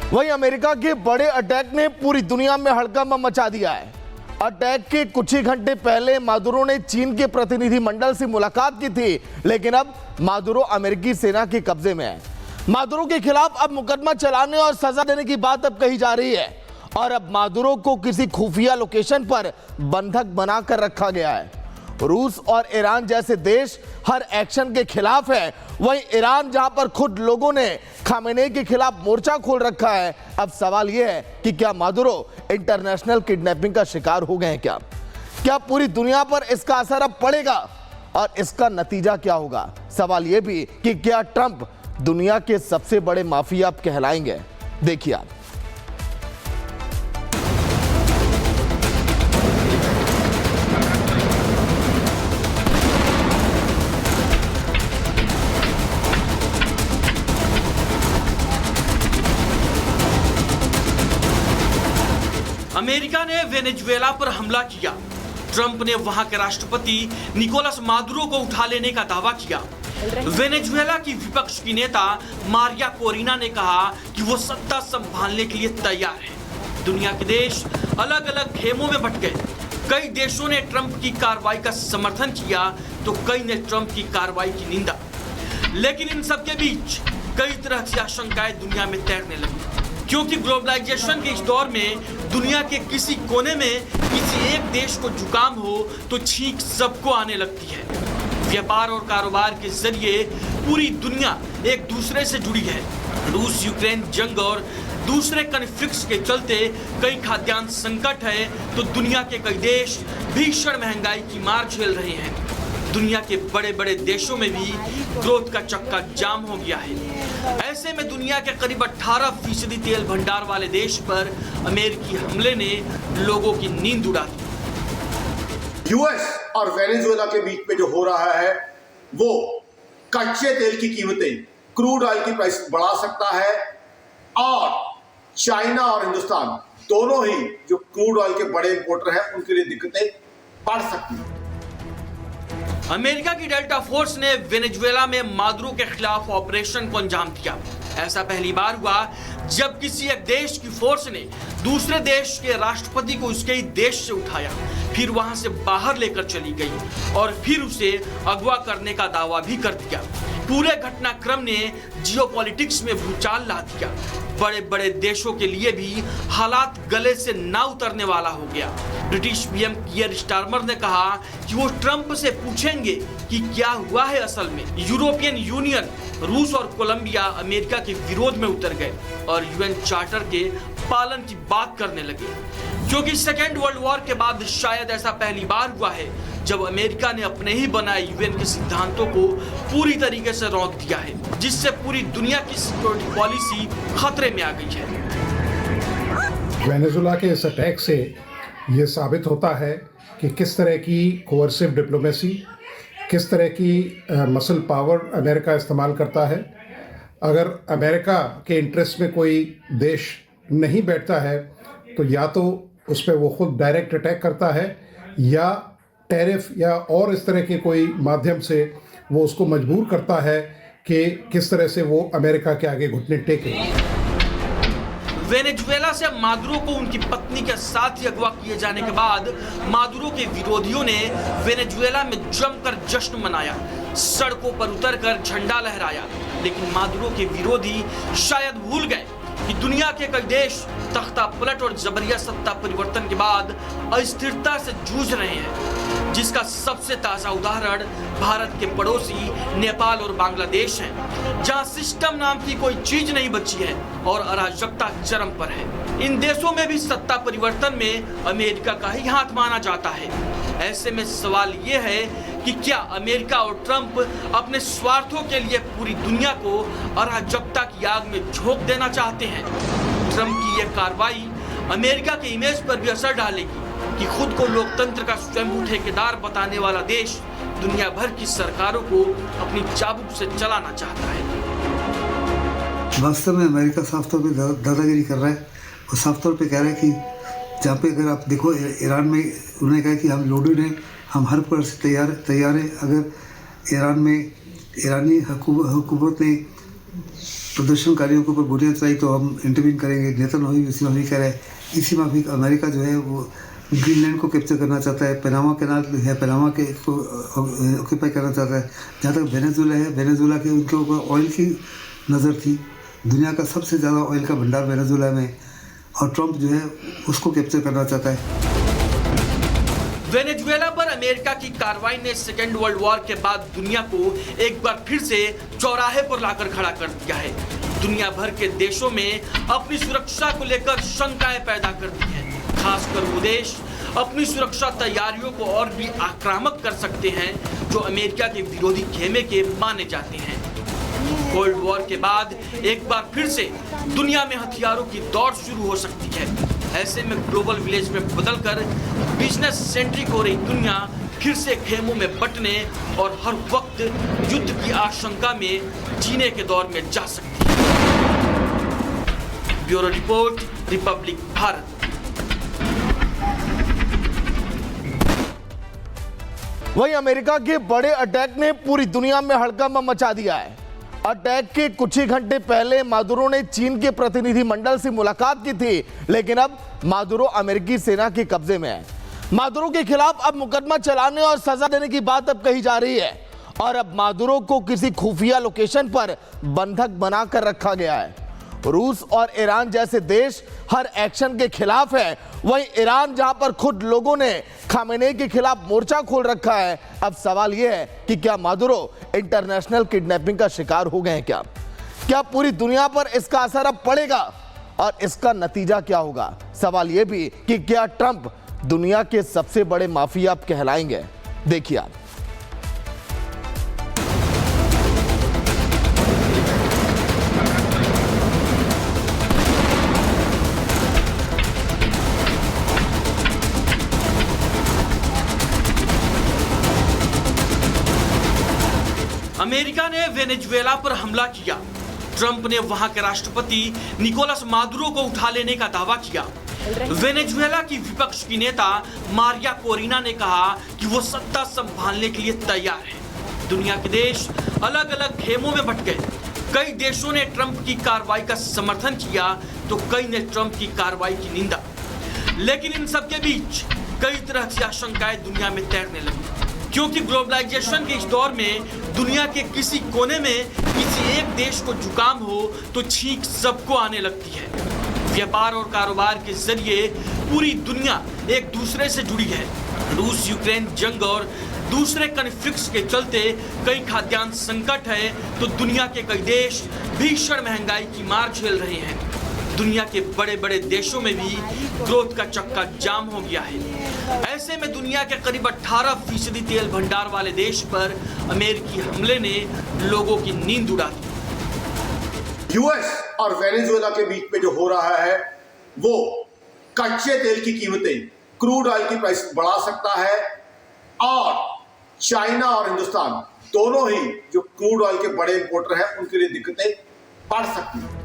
वहीं अमेरिका के बड़े अटैक ने पूरी दुनिया में हड़कंप मचा दिया है। अटैक के कुछ ही घंटे पहले मादुरो ने चीन के प्रतिनिधि मंडल से मुलाकात की थी, लेकिन अब मादुरो अमेरिकी सेना के कब्जे में है। मादुरो के खिलाफ अब मुकदमा चलाने और सजा देने की बात अब कही जा रही है और अब मादुरो को किसी खुफिया लोकेशन पर बंधक बनाकर रखा गया है। रूस और ईरान जैसे देश हर एक्शन के खिलाफ है, वहीं ईरान जहां पर खुद लोगों ने खामेनेई के खिलाफ मोर्चा खोल रखा है। अब सवाल यह है कि क्या मादुरो इंटरनेशनल किडनैपिंग का शिकार हो गए हैं? क्या पूरी दुनिया पर इसका असर अब पड़ेगा और इसका नतीजा क्या होगा? सवाल यह भी कि क्या ट्रंप दुनिया के सबसे बड़े माफिया अब कहलाएंगे? देखिए आप। अमेरिका ने वेनेजुएला पर हमला किया। ट्रंप ने वहां के राष्ट्रपति निकोलस मादुरो को उठा लेने का दावा किया। वेनेजुएला की विपक्ष की नेता मारिया कोरिना ने कहा कि वो सत्ता संभालने के लिए तैयार है। दुनिया के देश अलग अलग खेमों में बंट गए। कई देशों ने ट्रंप की कार्रवाई का समर्थन किया तो कई ने ट्रंप की कार्रवाई की निंदा। लेकिन इन सब के बीच कई तरह की आशंकाएं दुनिया में तैरने लगी, क्योंकि ग्लोबलाइजेशन के इस दौर में दुनिया के किसी कोने में किसी एक देश को जुकाम हो तो छींक सबको आने लगती है। व्यापार और कारोबार के जरिए पूरी दुनिया एक दूसरे से जुड़ी है। रूस यूक्रेन जंग और दूसरे कॉन्फ्लिक्ट्स के चलते कई खाद्यान्न संकट है तो दुनिया के कई देश भीषण महंगाई की मार झेल रहे हैं। दुनिया के बड़े बड़े देशों में भी ग्रोथ का चक्का जाम हो गया है। ऐसे में दुनिया के करीब 18% तेल भंडार वाले देश पर अमेरिकी हमले ने लोगों की नींद उड़ा दी। यूएस और वेनेजुएला के बीच में जो हो रहा है वो कच्चे तेल की कीमतें, क्रूड ऑयल की प्राइस बढ़ा सकता है और चाइना और हिंदुस्तान दोनों ही जो क्रूड ऑयल के बड़े इंपोर्टर हैं उनके लिए दिक्कतें बढ़ सकती हैं। अमेरिका की डेल्टा फोर्स ने वेनेजुएला में मादुरो के खिलाफ ऑपरेशन को अंजाम दिया। ऐसा पहली बार हुआ जब किसी एक देश की फोर्स ने दूसरे देश के राष्ट्रपति को उसके ही देश से उठाया, फिर वहां से बाहर लेकर चली गई और फिर उसे अगवा करने का दावा भी कर दिया। पूरे घटनाक्रम ने जियोपॉलिटिक्स में भूचाल ला दिया। बड़े बड़े देशों के लिए भी हालात गले से ना उतरने वाला हो गया। ब्रिटिश पीएम कीयर स्टारमर ने कहा कि वो ट्रंप से पूछेंगे कि क्या हुआ है असल में। यूरोपियन यूनियन, रूस और कोलंबिया अमेरिका के विरोध में उतर गए और यूएन चार्टर के पालन की बात करने लगे, क्योंकि सेकेंड वर्ल्ड वॉर के बाद शायद ऐसा पहली बार हुआ है जब अमेरिका ने अपने ही बनाए यूएन के सिद्धांतों को पूरी तरीके से रोक दिया है, जिससे पूरी दुनिया की सिक्योरिटी पॉलिसी खतरे में आ गई है। वेनेजुएला के इस अटैक से ये साबित होता है कि किस तरह की कोअर्सिव डिप्लोमेसी, किस तरह की मसल पावर अमेरिका इस्तेमाल करता है। अगर अमेरिका के इंटरेस्ट में कोई देश नहीं बैठता है तो या तो उस पर वो खुद डायरेक्ट अटैक करता है या टैरिफ या और इस तरह के कोई माध्यम से वो उसको मजबूर करता है कि किस तरह से वो अमेरिका के आगे घुटने टेके। वेनेजुएला से मादुरो को उनकी पत्नी के साथ ही अगवा किए जाने के बाद मादुरो के विरोधियों ने वेनेजुएला में जमकर जश्न मनाया, सड़कों पर उतरकर झंडा लहराया। लेकिन मादुरो के विरोधी शायद भूल गए कि दुनिया के कई देश तख्ता पलट और जबरिया सत्ता परिवर्तन के बाद अस्थिरता से जूझ रहे हैं, जिसका सबसे ताजा उदाहरण भारत के पड़ोसी नेपाल और बांग्लादेश है, जहां सिस्टम नाम की कोई चीज नहीं बची है और अराजकता चरम पर है। इन देशों में भी सत्ता परिवर्तन में अमेरिका का ही हाथ माना जाता है। ऐसे में सवाल ये है कि क्या अमेरिका और ट्रंप अपने स्वार्थों के लिए पूरी दुनिया को अराजकता की आग में झोंक देना चाहते हैं? ट्रंप की यह कार्रवाई अमेरिका के इमेज पर भी असर डालेगी कि खुद को लोकतंत्र का स्वयं ठेकेदार बताने वाला देश दुनिया भर की सरकारों को अपनी चाबुक से चलाना चाहता है। वास्तव में अमेरिका साफ तौर पे दादागिरी कर रहा है और साफ तौर पे कह रहा है कि जहाँ पे अगर आप देखो ईरान में उन्होंने कहा कि हम लोडेड हैं, हम हर प्रकार से तैयार हैं। अगर ईरान में ईरानी हुकूमत ने प्रदर्शनकारियों के ऊपर गोलियां चलाई तो हम इंटरवीन करेंगे। नेतन्याहू भी इसी में कह रहा है। इसी में भी अमेरिका जो है वो ग्रीनलैंड को कैप्चर करना चाहता है, पनामा कैनाल है, पनामा के को ऑक्यूपाई करना चाहता है। जहाँ तक वेनेजुएला है, वेनेजुएला के उनके ऊपर ऑयल की नज़र थी। दुनिया का सबसे ज़्यादा ऑयल का भंडार वेनेजुएला में, और ट्रंप जो है उसको कैप्चर करना चाहता है। वेनेजुएला पर अमेरिका की कार्रवाई ने सेकेंड वर्ल्ड वॉर के बाद दुनिया को एक बार फिर से चौराहे पर लाकर खड़ा कर दिया है। दुनिया भर के देशों में अपनी सुरक्षा को लेकर शंकाएं पैदा कर दी है। खासकर वो देश अपनी सुरक्षा तैयारियों को और भी आक्रामक कर सकते हैं जो अमेरिका के विरोधी खेमे के माने जाते हैं। कोल्ड वॉर के बाद एक बार फिर से दुनिया में हथियारों की दौड़ शुरू हो सकती है। ऐसे में ग्लोबल विलेज में बदलकर बिजनेस सेंट्रिक हो रही दुनिया फिर से खेमों में बंटने और हर वक्त युद्ध की आशंका में जीने के दौर में जा सकती है। Bureau report, Republic Bharat. वहीं अमेरिका के बड़े अटैक ने पूरी दुनिया में हड़कंप मचा दिया है। अटैक के कुछ ही घंटे पहले मादुरो ने चीन के प्रतिनिधि मंडल से मुलाकात की थी, लेकिन अब मादुरो अमेरिकी सेना के कब्जे में है। मादुरो के खिलाफ अब मुकदमा चलाने और सजा देने की बात अब कही जा रही है, और अब मादुरो को किसी खुफिया लोकेशन पर बंधक बनाकर रखा गया है। रूस और ईरान जैसे देश हर एक्शन के खिलाफ है। वहीं ईरान, जहां पर खुद लोगों ने खामेनेई के खिलाफ मोर्चा खोल रखा है। अब सवाल यह है कि क्या मादुरो इंटरनेशनल किडनैपिंग का शिकार हो गए हैं? क्या पूरी दुनिया पर इसका असर अब पड़ेगा और इसका नतीजा क्या होगा? सवाल यह भी कि क्या ट्रंप दुनिया के सबसे बड़े माफिया अब कहलाएंगे? देखिए आप। अमेरिका ने वेनेजुएला पर हमला किया। ट्रंप ने वहां के राष्ट्रपति निकोलस मादुरो को उठा लेने का दावा किया। वेनेजुएला की विपक्ष की नेता मारिया कोरिना ने कहा कि वो सत्ता संभालने के लिए तैयार है। दुनिया के देश अलग अलग खेमों में बंट गए। कई देशों ने ट्रंप की कार्रवाई का समर्थन किया तो कई ने ट्रंप की कार्रवाई की निंदा। लेकिन इन सबके बीच कई तरह की आशंकाएं दुनिया में तैरने लगी, क्योंकि ग्लोबलाइजेशन के इस दौर में दुनिया के किसी कोने में किसी एक देश को जुकाम हो तो छींक सबको आने लगती है। व्यापार और कारोबार के जरिए पूरी दुनिया एक दूसरे से जुड़ी है। रूस यूक्रेन जंग और दूसरे कॉन्फ्लिक्ट्स के चलते कई खाद्यान्न संकट है तो दुनिया के कई देश भीषण महंगाई की मार झेल रहे हैं। दुनिया के बड़े बड़े देशों में भी ग्रोथ का चक्का जाम हो गया है। ऐसे में दुनिया के करीब 18% तेल भंडार वाले देश पर अमेरिकी हमले ने लोगों की नींद उड़ा दी। यूएस और वेनेजुएला के बीच में जो हो रहा है वो कच्चे तेल की कीमतें, क्रूड ऑयल की प्राइस बढ़ा सकता है, और चाइना और हिंदुस्तान दोनों ही जो क्रूड ऑयल के बड़े इंपोर्टर हैं उनके लिए दिक्कतें बढ़ सकती हैं।